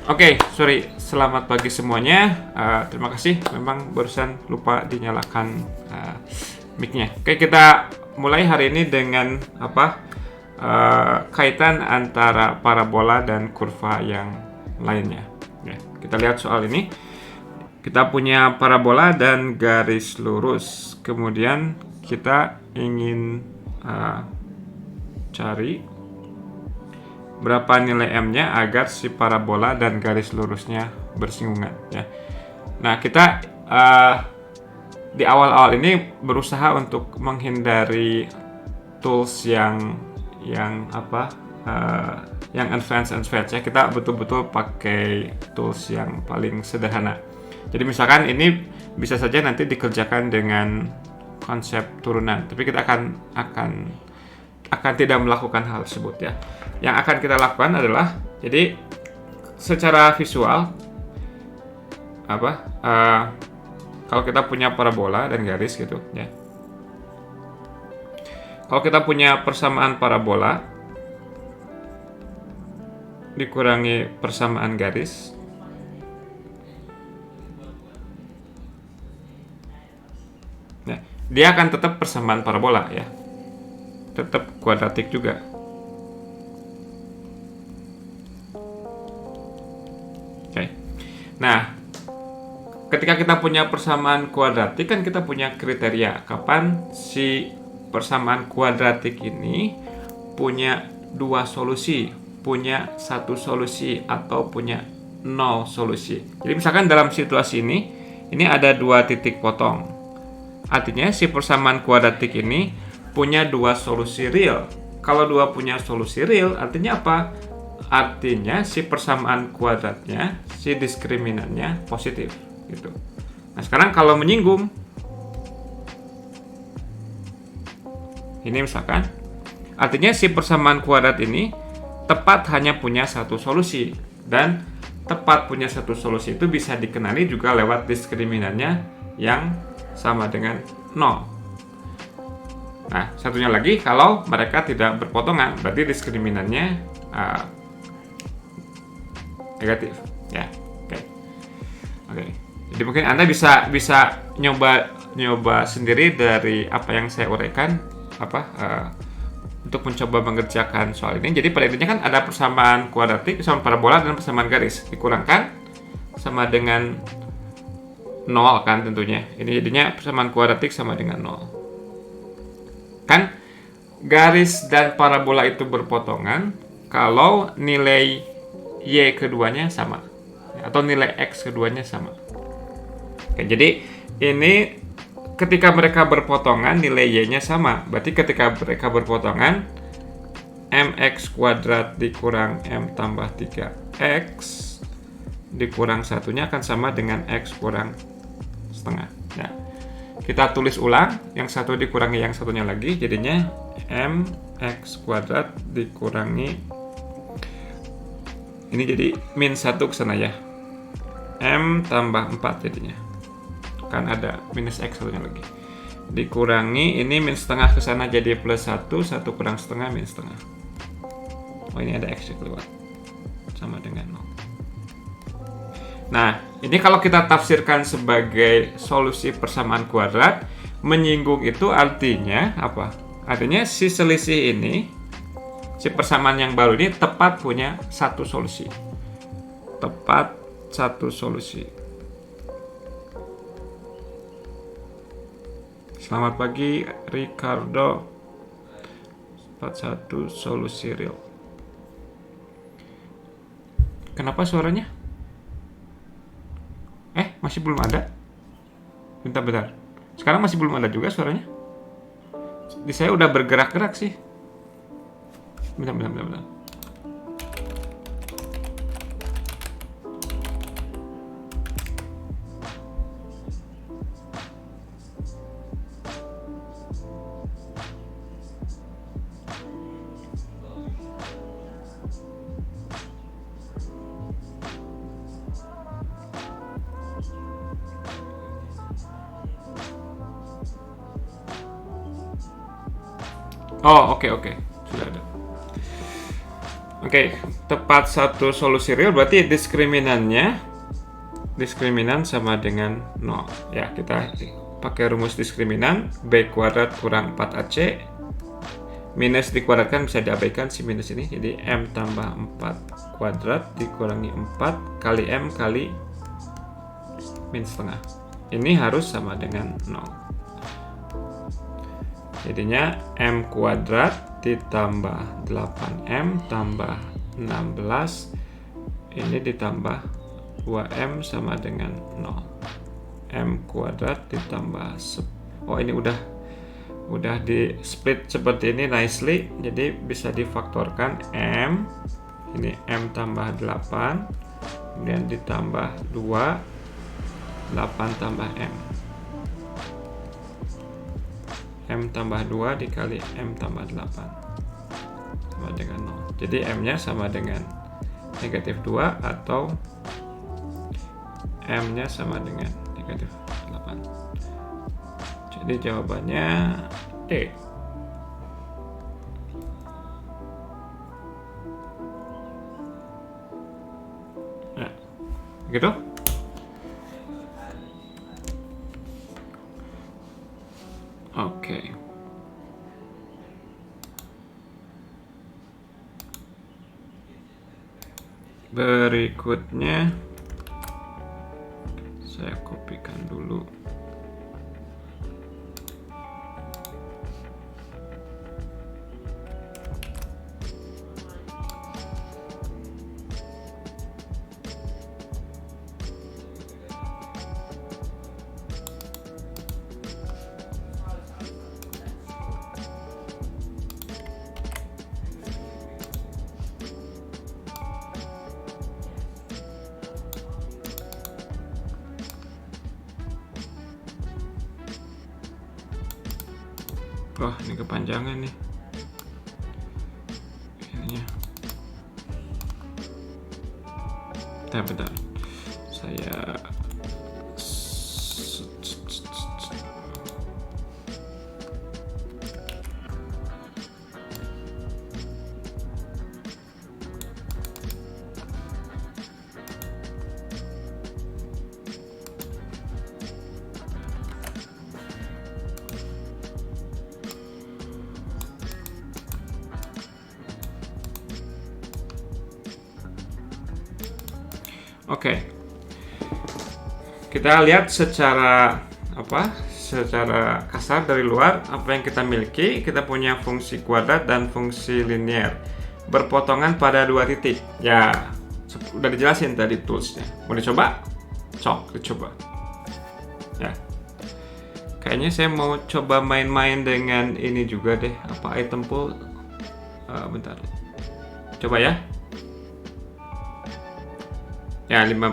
Oke, sorry. Selamat pagi semuanya. Terima kasih. Memang barusan lupa dinyalakan mic-nya. Oke, kita mulai hari ini dengan kaitan antara parabola dan kurva yang lainnya. Oke, kita lihat soal ini. Kita punya parabola dan garis lurus. Kemudian kita ingin cari berapa nilai M-nya agar si parabola dan garis lurusnya bersinggungan ya. Nah, kita di awal-awal ini berusaha untuk menghindari tools yang advance ya. Kita betul-betul pakai tools yang paling sederhana. Jadi misalkan ini bisa saja nanti dikerjakan dengan konsep turunan, tapi kita akan tidak melakukan hal tersebut ya. Yang akan kita lakukan adalah, jadi secara visual kalau kita punya parabola dan garis gitu ya. Kalau kita punya persamaan parabola dikurangi persamaan garis, nah, dia akan tetap persamaan parabola ya, tetap kuadratik juga. Oke. Nah, ketika kita punya persamaan kuadratik kan kita punya kriteria kapan si persamaan kuadratik ini punya dua solusi, punya satu solusi atau punya nol solusi. Jadi misalkan dalam situasi ini ada dua titik potong. Artinya si persamaan kuadratik ini punya dua solusi real. Kalau dua punya solusi real, artinya apa? Artinya si persamaan kuadratnya, si diskriminannya positif gitu. Nah, sekarang kalau menyinggung, ini misalkan, artinya si persamaan kuadrat ini tepat hanya punya satu solusi, dan tepat punya satu solusi itu bisa dikenali juga lewat diskriminannya yang sama dengan 0. Nah, satunya lagi, kalau mereka tidak berpotongan, berarti diskriminannya negatif ya. Oke. Jadi mungkin Anda bisa nyoba sendiri dari apa yang saya uraikan untuk mencoba mengerjakan soal ini. Jadi pada intinya kan ada persamaan kuadratik, persamaan parabola, dan persamaan garis dikurangkan sama dengan 0 kan tentunya. Ini jadinya persamaan kuadratik sama dengan 0. Kan garis dan parabola itu berpotongan kalau nilai Y keduanya sama atau nilai X keduanya sama. Oke, jadi ini ketika mereka berpotongan nilai Y-nya sama. Berarti ketika mereka berpotongan MX kuadrat dikurang M tambah 3X dikurang satunya akan sama dengan X kurang setengah ya. Kita tulis ulang, yang satu dikurangi yang satunya lagi, jadinya MX kuadrat dikurangi, ini jadi min 1 ke sana ya, M tambah 4 jadinya, kan ada minus X satunya lagi, dikurangi ini min setengah ke sana jadi plus 1, 1 kurang setengah min setengah. Oh, ini ada X keluar sama dengan 0. Nah, ini kalau kita tafsirkan sebagai solusi persamaan kuadrat, menyinggung itu artinya apa? Artinya si selisih ini, si persamaan yang baru ini tepat punya satu solusi. Tepat satu solusi. Selamat pagi Ricardo. Tepat satu solusi real. Kenapa suaranya? Masih belum ada? Bentar. Sekarang masih belum ada juga suaranya? Di saya udah bergerak-gerak sih. Bentar. Oh, oke. Sudah ada. Oke, tepat satu solusi real, berarti diskriminan sama dengan 0. Ya, kita pakai rumus diskriminan B kuadrat kurang 4AC. Minus dikuadratkan bisa diabaikan si minus ini. Jadi M tambah 4 kuadrat dikurangi 4 kali M kali min setengah. Ini harus sama dengan 0. Jadinya M kuadrat ditambah 8M tambah 16. Ini ditambah 2M sama dengan 0. M kuadrat ditambah oh, ini udah di split seperti ini nicely, jadi bisa difaktorkan M. Ini M tambah 8, kemudian ditambah 2, 8 tambah M. M tambah 2 dikali M tambah 8 sama dengan 0. Jadi M-nya sama dengan negatif 2 atau M-nya sama dengan negatif 8. Jadi jawabannya D. Nah, gitu. Oke. Berikutnya saya kopikan dulu. Wah, ini kepanjangan nih. Ininya. Bentar. Saya Oke. Kita lihat secara kasar dari luar apa yang kita miliki. Kita punya fungsi kuadrat dan fungsi linear berpotongan pada 2 titik. Ya, udah dijelasin tadi toolsnya. Mau dicoba? Dicoba. Ya. Kayaknya saya mau coba main-main dengan ini juga deh. Apa item pool? Bentar. Coba ya. Ya, 5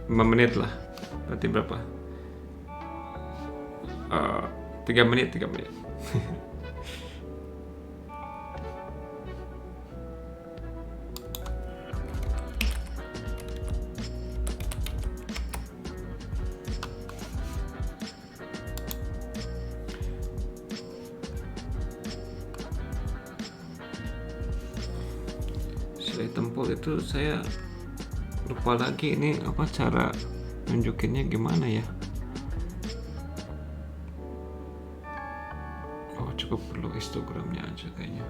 menit lah. Berarti berapa? 3 menit. Saya tempel itu saya lupa lagi ini apa cara nunjukinnya gimana ya. Oh, cukup perlu histogramnya aja kayaknya.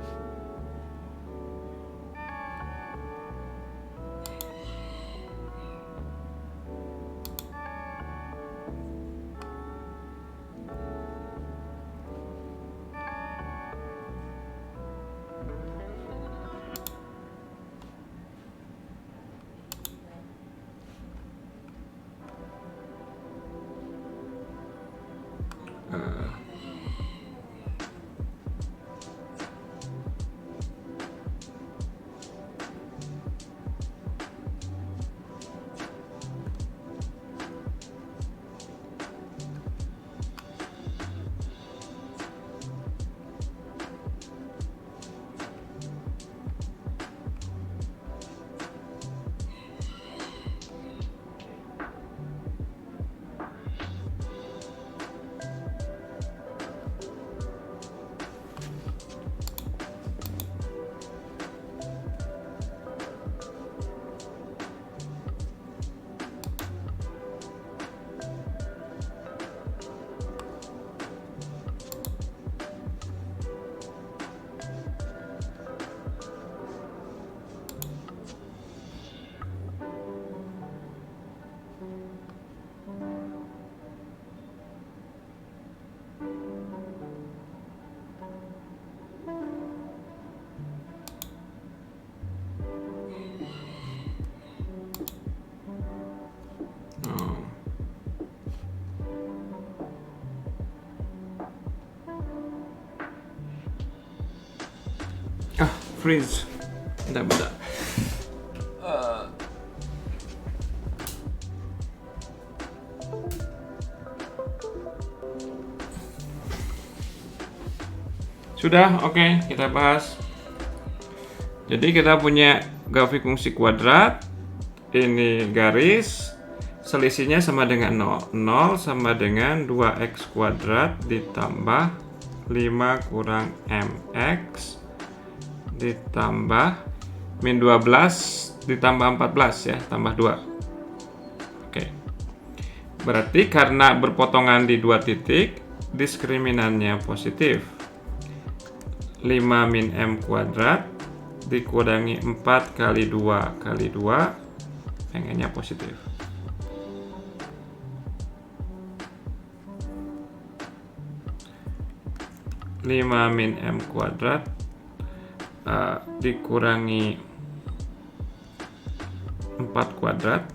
freeze. Bentar. Sudah, oke, kita bahas. Jadi kita punya grafik fungsi kuadrat. Ini garis, selisihnya sama dengan 0. 0 sama dengan 2x kuadrat ditambah 5 kurang mx ditambah min 12 ditambah 14 ya, tambah 2. Oke. Berarti karena berpotongan di 2 titik, diskriminannya positif. 5 min m kuadrat dikurangi 4 kali 2 kali 2, pengennya positif. Lima min m kuadrat dikurangi 4 kuadrat.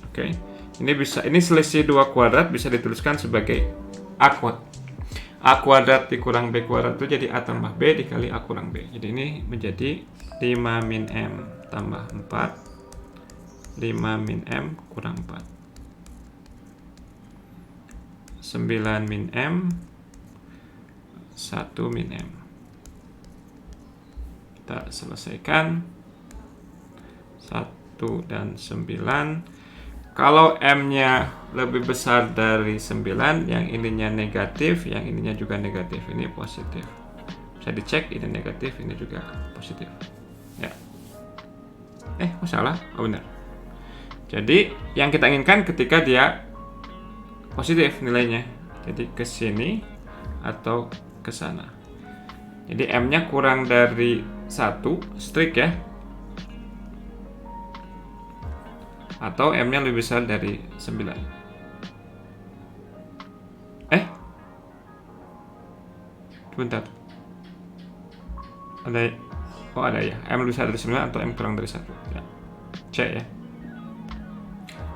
Oke, ini selisih 2 kuadrat bisa dituliskan sebagai a kuadrat. A kuadrat dikurang B kuadrat itu jadi A tambah B dikali A kurang B. Jadi ini menjadi 5 min M tambah 4. 5 min M kurang 4. 9 min M 1 min M. Kita selesaikan. 1 dan 9. Kalau M-nya lebih besar dari 9, yang ininya negatif, yang ininya juga negatif, ini positif. Bisa dicek, ini negatif, ini juga positif. Ya. Oh salah? Oh benar. Jadi yang kita inginkan ketika dia positif nilainya. Jadi ke sini atau ke sana. Jadi M-nya kurang dari 1, strict ya. Atau M-nya lebih besar dari 9. Bentar. Ada ya. M lebih besar dari 9 atau M kurang dari 1. Ya. C ya.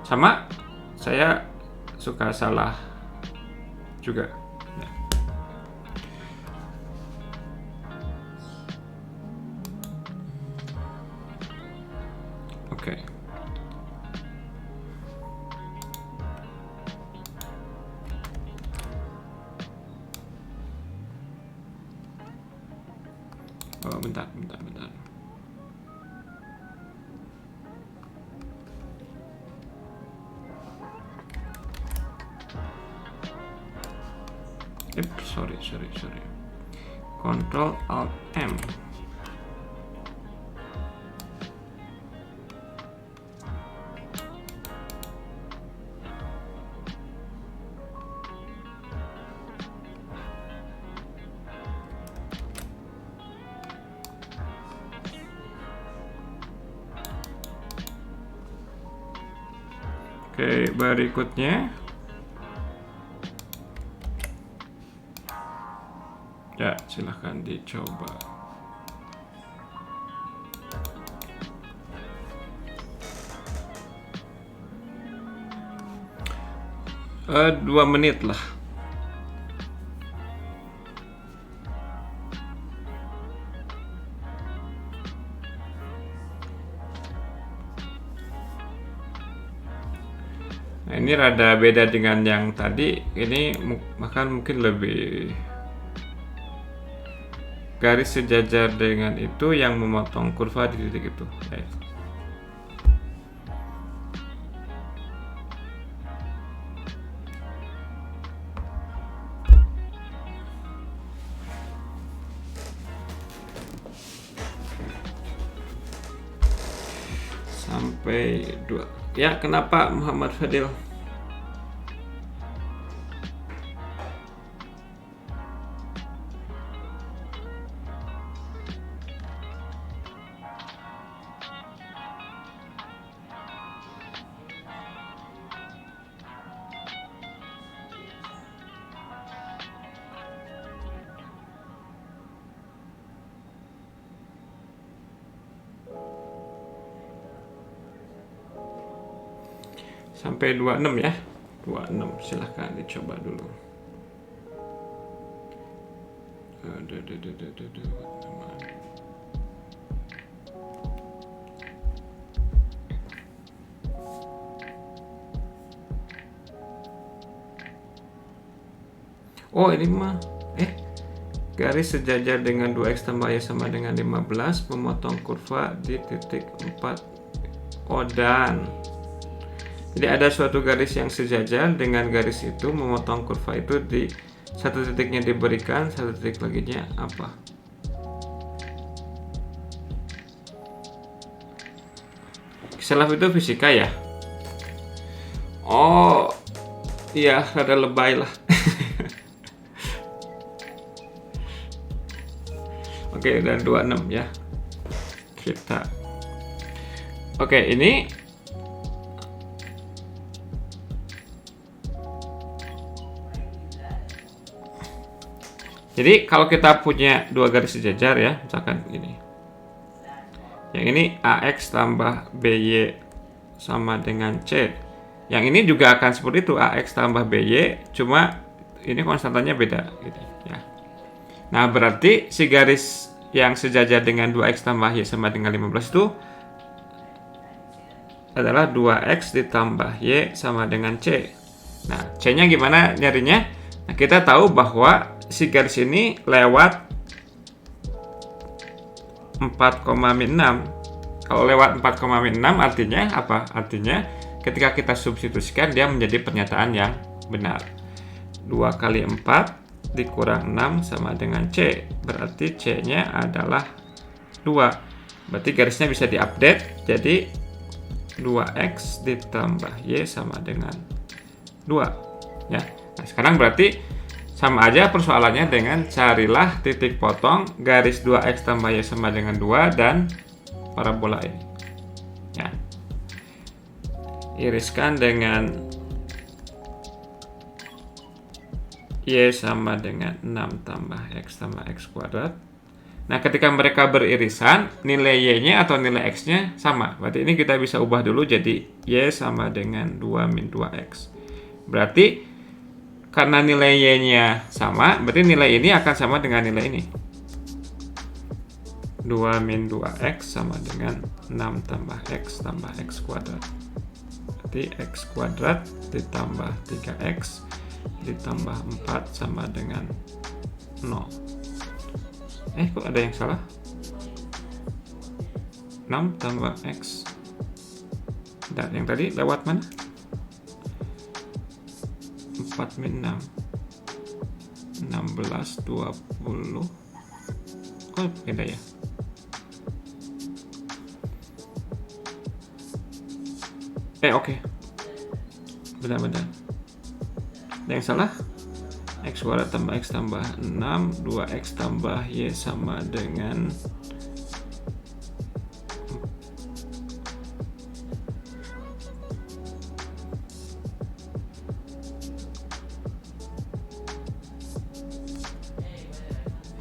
Sama, saya suka salah juga. Ya. Oke. Oh, bentar. Sorry. Control Alt M. Oke, berikutnya ya, silahkan dicoba. Dua menit lah. Nah, ini rada beda dengan yang tadi. Ini bahkan mungkin lebih garis sejajar dengan itu yang memotong kurva di titik itu. Sampai 2. Ya, kenapa Muhammad Fadil? Sampai 26 ya. 26 silahkan dicoba dulu. Oh ini mah garis sejajar dengan 2x tambah y sama dengan 15 memotong kurva di titik 4. Oh dan jadi ada suatu garis yang sejajar dengan garis itu memotong kurva itu di satu titiknya diberikan, satu titik laginya apa? Selaf itu fisika ya? Oh iya, rada lebay lah. Oke, dan 26 ya. Kita. Oke, ini jadi kalau kita punya dua garis sejajar ya, misalkan ini. Yang ini AX tambah BY sama dengan C. Yang ini juga akan seperti itu, AX tambah BY, cuma ini konstantannya beda gitu ya. Nah, berarti si garis yang sejajar dengan 2x tambah y sama dengan 15 itu adalah 2x ditambah y sama dengan c. Nah, c-nya gimana nyarinya? Nah, kita tahu bahwa si garis ini lewat 4,6. Kalau lewat 4,6 artinya apa? Artinya ketika kita substitusikan dia menjadi pernyataan yang benar. 2 kali 4 dikurang 6 sama dengan C. Berarti C-nya adalah 2. Berarti garisnya bisa diupdate jadi 2x ditambah y sama dengan 2. Ya. Nah, sekarang berarti sama aja persoalannya dengan carilah titik potong garis 2x tambah y sama dengan 2 dan parabola ini. Ya. Iriskan dengan y sama dengan 6 tambah x tambah x kuadrat. Nah, ketika mereka beririsan, nilai y-nya atau nilai x-nya sama. Berarti ini kita bisa ubah dulu jadi y sama dengan 2 min 2x. Berarti karena nilai y-nya sama, berarti nilai ini akan sama dengan nilai ini. 2 min 2x sama dengan 6 tambah x kuadrat. Berarti x kuadrat ditambah 3x ditambah 4 sama dengan 0. Kok ada yang salah? 6 tambah x. Dan yang tadi lewat mana? 4 min 6. 16, 20. Oh, beda ya. Oke. Benar-benar. Ada yang salah? X kuadrat tambah X tambah 6, 2X tambah Y sama dengan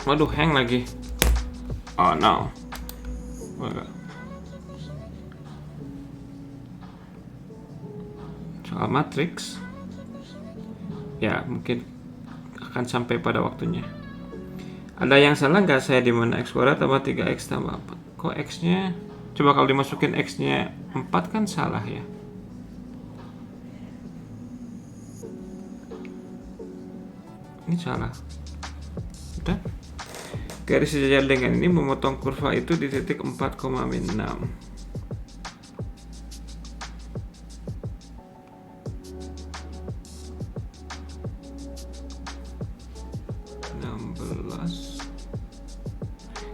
waduh, hang lagi. Oh no. Soal matriks ya mungkin akan sampai pada waktunya. Ada yang salah nggak saya di mana x kuadrat tambah 3x tambah 4? Kok x-nya coba kalau dimasukin x-nya 4 kan salah ya. Ini salah. Udah. Garis sejajar dengan ini memotong kurva itu di titik 4,6.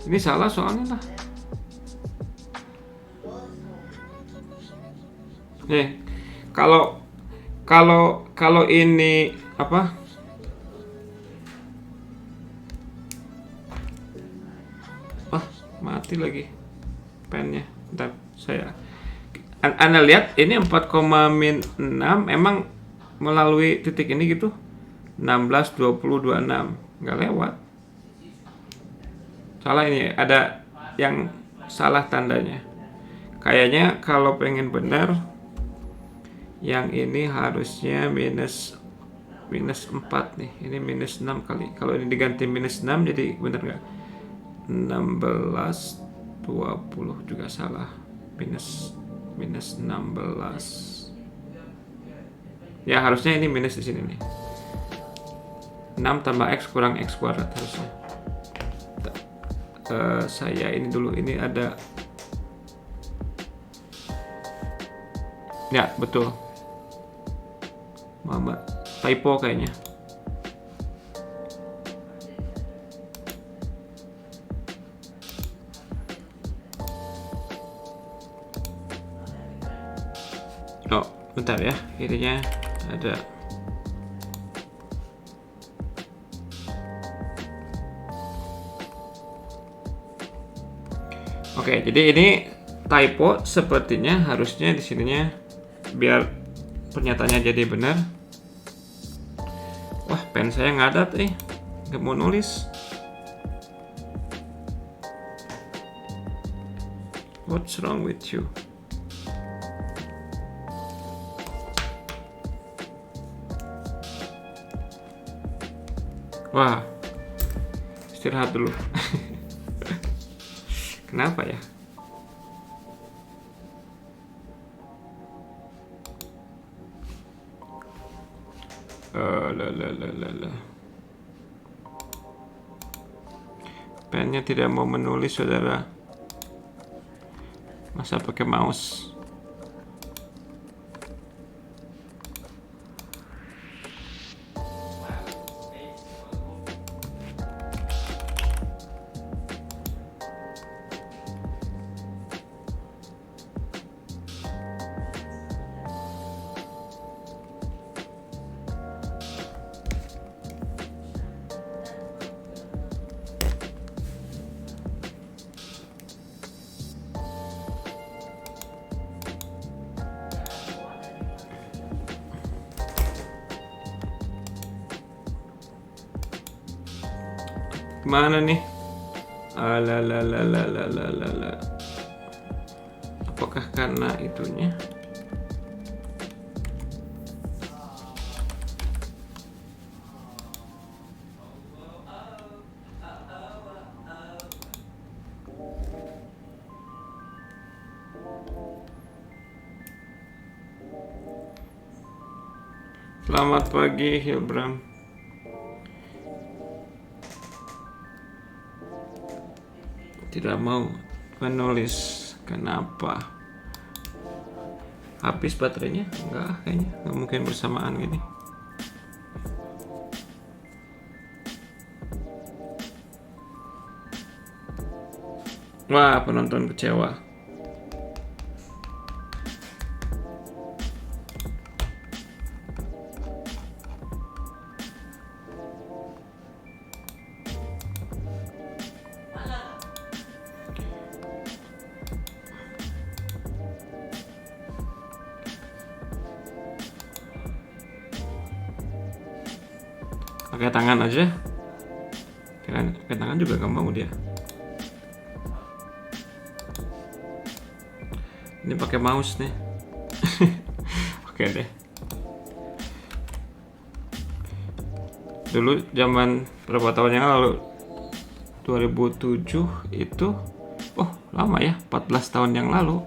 Ini salah soalnya lah. Kalau ini apa? Mati lagi pennya. Bentar, saya Anda lihat ini 4,6 emang melalui titik ini gitu. 16, 20, 26 nggak lewat. Salah ini, ada yang salah tandanya. Kayaknya kalau pengen benar yang ini harusnya minus minus 4 nih, ini minus 6 kali. Kalau ini diganti minus 6 jadi bener nggak? 16, 20 juga salah. Minus 16. Ya harusnya ini minus di sini nih. 6 tambah X kurang X kuadrat harusnya. Saya ini dulu, ini ada. Ya betul. Mama typo kayaknya. Oh, bentar ya. Ininya ada. Oke, jadi ini typo sepertinya harusnya di sininya biar pernyataannya jadi benar. Wah, pen saya ngadat nggak mau nulis. What's wrong with you? Wah, istirahat dulu. Kenapa ya? Pennya tidak mau menulis, saudara. Masa pakai mouse? Mana nih? Alalalalalalala. Apakah karena itunya? Selamat pagi, Hilbram. Tidak mau menulis, kenapa? Habis baterainya? Enggak, kayaknya nggak mungkin bersamaan gini. Wah, penonton kecewa. Pakai tangan aja. Pakai tangan juga gak mau dia. Ini pakai mouse nih. Oke deh. Dulu zaman berapa tahun yang lalu, 2007 itu, oh lama ya, 14 tahun yang lalu.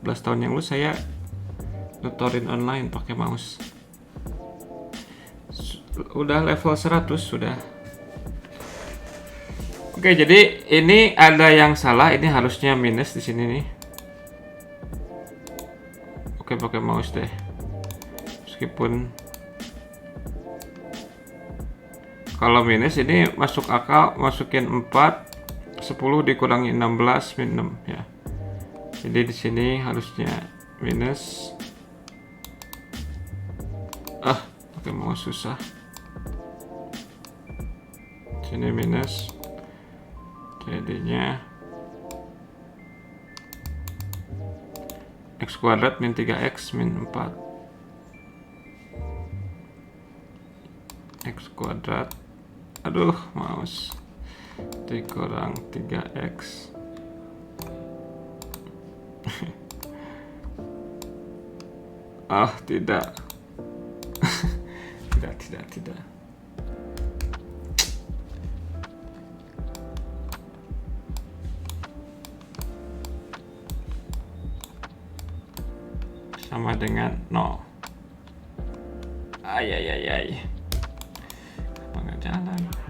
14 tahun yang lalu saya tutorin online pakai mouse. Udah level 100 sudah. Oke, jadi ini ada yang salah, ini harusnya minus di sini nih. Oke, pakai mouse deh. Meskipun kalau minus ini masuk akal, masukin 4, 10 dikurangi 16 min 6 ya. Jadi di sini harusnya minus. Pakai mouse susah. Sini minus, jadinya X kuadrat min 3X min 4 X kuadrat, aduh mouse, dikurang 3X. Tidak tidak. Sama dengan 0. Ay. Apa nggak jalan?